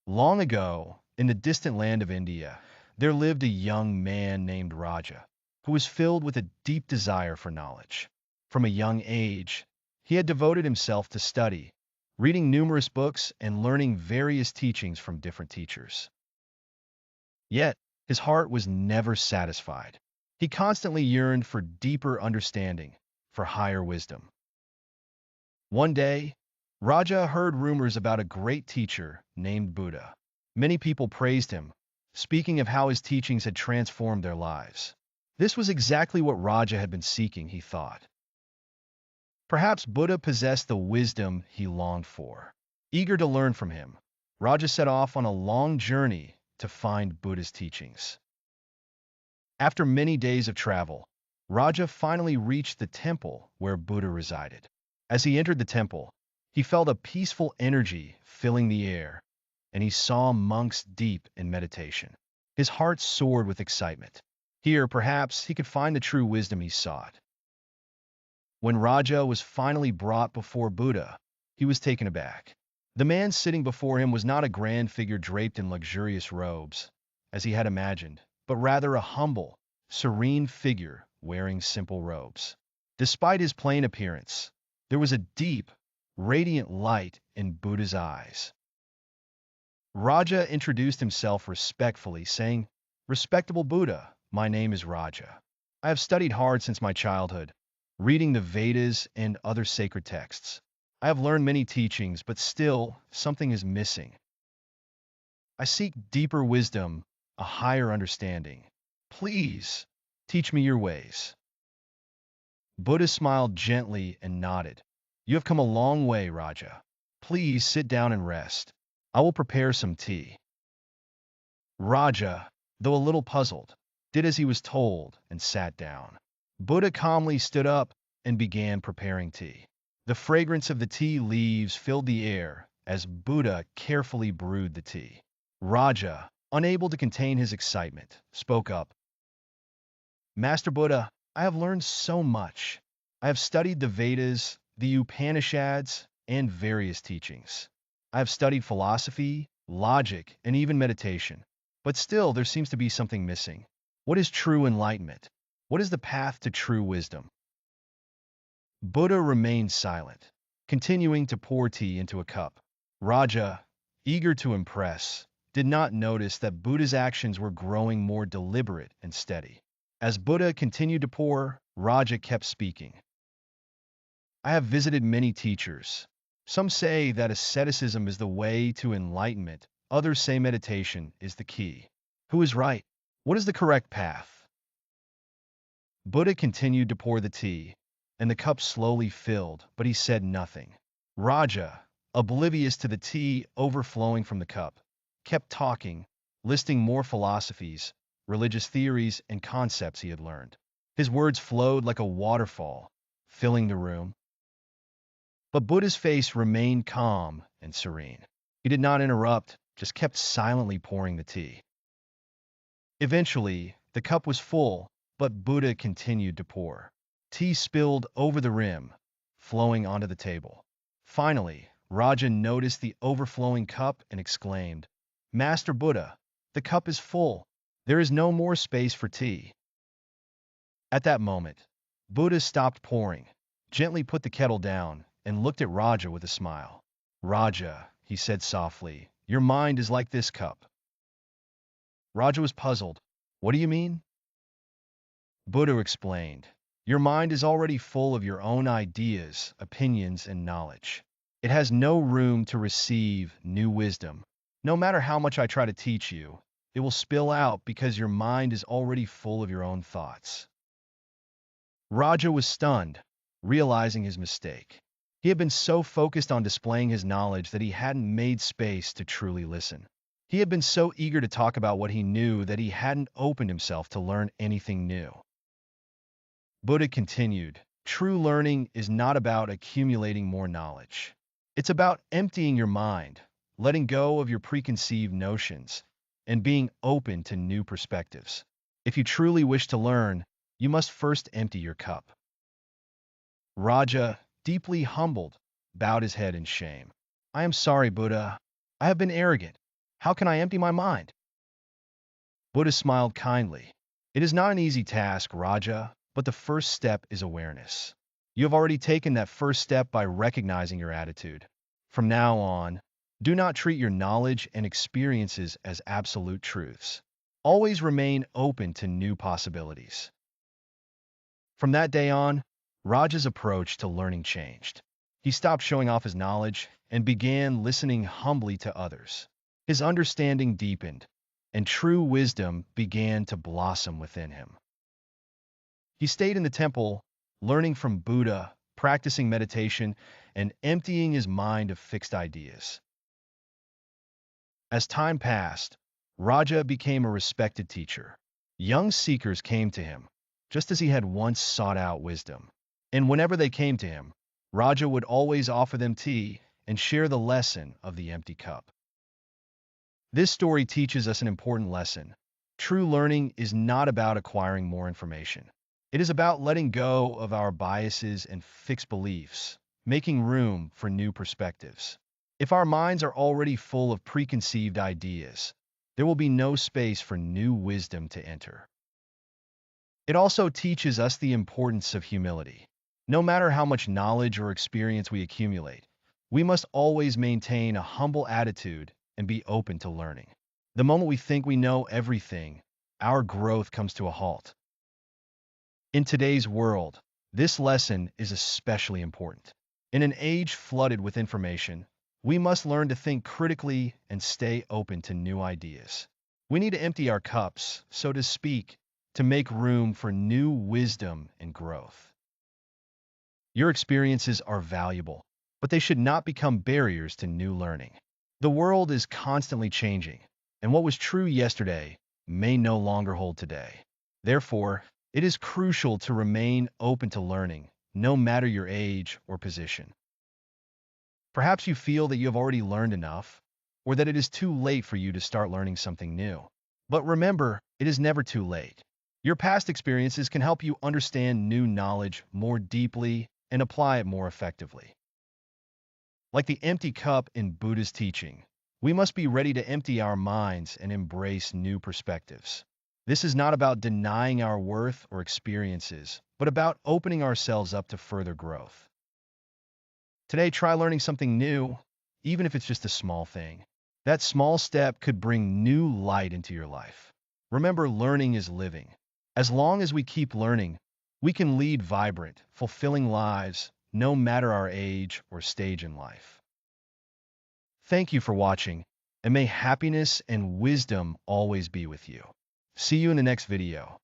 Long ago, in the distant land of India, there lived a young man named Raja, who was filled with a deep desire for knowledge. From a young age, he had devoted himself to study, reading numerous books and learning various teachings from different teachers. Yet, his heart was never satisfied. He constantly yearned for deeper understanding, for higher wisdom. One day, Raja heard rumors about a great teacher named Buddha. Many people praised him, speaking of how his teachings had transformed their lives. This was exactly what Raja had been seeking, he thought. Perhaps Buddha possessed the wisdom he longed for. Eager to learn from him, Raja set off on a long journey to find Buddha's teachings. After many days of travel, Raja finally reached the temple where Buddha resided. As he entered the temple, he felt a peaceful energy filling the air, and he saw monks deep in meditation. His heart soared with excitement. Here, perhaps, he could find the true wisdom he sought. When Raja was finally brought before Buddha, he was taken aback. The man sitting before him was not a grand figure draped in luxurious robes, as he had imagined, but rather a humble, serene figure wearing simple robes. Despite his plain appearance, there was a deep, radiant light in Buddha's eyes. Raja introduced himself respectfully, saying, "Respectable Buddha, my name is Raja. I have studied hard since my childhood, reading the Vedas and other sacred texts. I have learned many teachings, but still, something is missing. I seek deeper wisdom, a higher understanding. Please, teach me your ways." Buddha smiled gently and nodded. "You have come a long way, Raja. Please sit down and rest. I will prepare some tea." Raja, though a little puzzled, did as he was told and sat down. Buddha calmly stood up and began preparing tea. The fragrance of the tea leaves filled the air as Buddha carefully brewed the tea. Raja, unable to contain his excitement, spoke up. "Master Buddha, I have learned so much. I have studied the Vedas, the Upanishads, and various teachings. I have studied philosophy, logic, and even meditation. But still, there seems to be something missing. What is true enlightenment? What is the path to true wisdom?" Buddha remained silent, continuing to pour tea into a cup. Raja, eager to impress, did not notice that Buddha's actions were growing more deliberate and steady. As Buddha continued to pour, Raja kept speaking. "I have visited many teachers. Some say that asceticism is the way to enlightenment. Others say meditation is the key. Who is right? What is the correct path?" Buddha continued to pour the tea, and the cup slowly filled, but he said nothing. Raja, oblivious to the tea overflowing from the cup, kept talking, listing more philosophies, religious theories, and concepts he had learned. His words flowed like a waterfall, filling the room. But Buddha's face remained calm and serene. He did not interrupt, just kept silently pouring the tea. Eventually, the cup was full, but Buddha continued to pour. Tea spilled over the rim, flowing onto the table. Finally, Raja noticed the overflowing cup and exclaimed, "Master Buddha, the cup is full. There is no more space for tea." At that moment, Buddha stopped pouring, gently put the kettle down, and looked at Raja with a smile. "Raja," he said softly, "your mind is like this cup." Raja was puzzled. "What do you mean?" Buddha explained, "Your mind is already full of your own ideas, opinions, and knowledge. It has no room to receive new wisdom. No matter how much I try to teach you, it will spill out because your mind is already full of your own thoughts." Raja was stunned, realizing his mistake. He had been so focused on displaying his knowledge that he hadn't made space to truly listen. He had been so eager to talk about what he knew that he hadn't opened himself to learn anything new. Buddha continued, "True learning is not about accumulating more knowledge. It's about emptying your mind, letting go of your preconceived notions, and being open to new perspectives. If you truly wish to learn, you must first empty your cup." Raja, deeply humbled, bowed his head in shame. "I am sorry, Buddha. I have been arrogant. How can I empty my mind? Buddha smiled kindly. It is not an easy task, Raja, but the first step is awareness. You have already taken that first step by recognizing your attitude. From now on, do not treat your knowledge and experiences as absolute truths. Always remain open to new possibilities. From that day on, Raja's approach to learning changed. He stopped showing off his knowledge and began listening humbly to others. His understanding deepened, and true wisdom began to blossom within him. He stayed in the temple, learning from Buddha, practicing meditation, and emptying his mind of fixed ideas. As time passed, Raja became a respected teacher. Young seekers came to him, just as he had once sought out wisdom. And whenever they came to him, Raja would always offer them tea and share the lesson of the empty cup. This story teaches us an important lesson. True learning is not about acquiring more information. It is about letting go of our biases and fixed beliefs, making room for new perspectives. If our minds are already full of preconceived ideas, there will be no space for new wisdom to enter. It also teaches us the importance of humility. No matter how much knowledge or experience we accumulate, we must always maintain a humble attitude and be open to learning. The moment we think we know everything, our growth comes to a halt. In today's world, this lesson is especially important. In an age flooded with information, we must learn to think critically and stay open to new ideas. We need to empty our cups, so to speak, to make room for new wisdom and growth. Your experiences are valuable, but they should not become barriers to new learning. The world is constantly changing, and what was true yesterday may no longer hold today. Therefore, it is crucial to remain open to learning, no matter your age or position. Perhaps you feel that you have already learned enough, or that it is too late for you to start learning something new. But remember, it is never too late. Your past experiences can help you understand new knowledge more deeply and apply it more effectively. Like the empty cup in Buddha's teaching, we must be ready to empty our minds and embrace new perspectives. This is not about denying our worth or experiences, but about opening ourselves up to further growth. Today, try learning something new, even if it's just a small thing. That small step could bring new light into your life. Remember, learning is living. As long as we keep learning, we can lead vibrant, fulfilling lives, no matter our age or stage in life. Thank you for watching, and may happiness and wisdom always be with you. See you in the next video.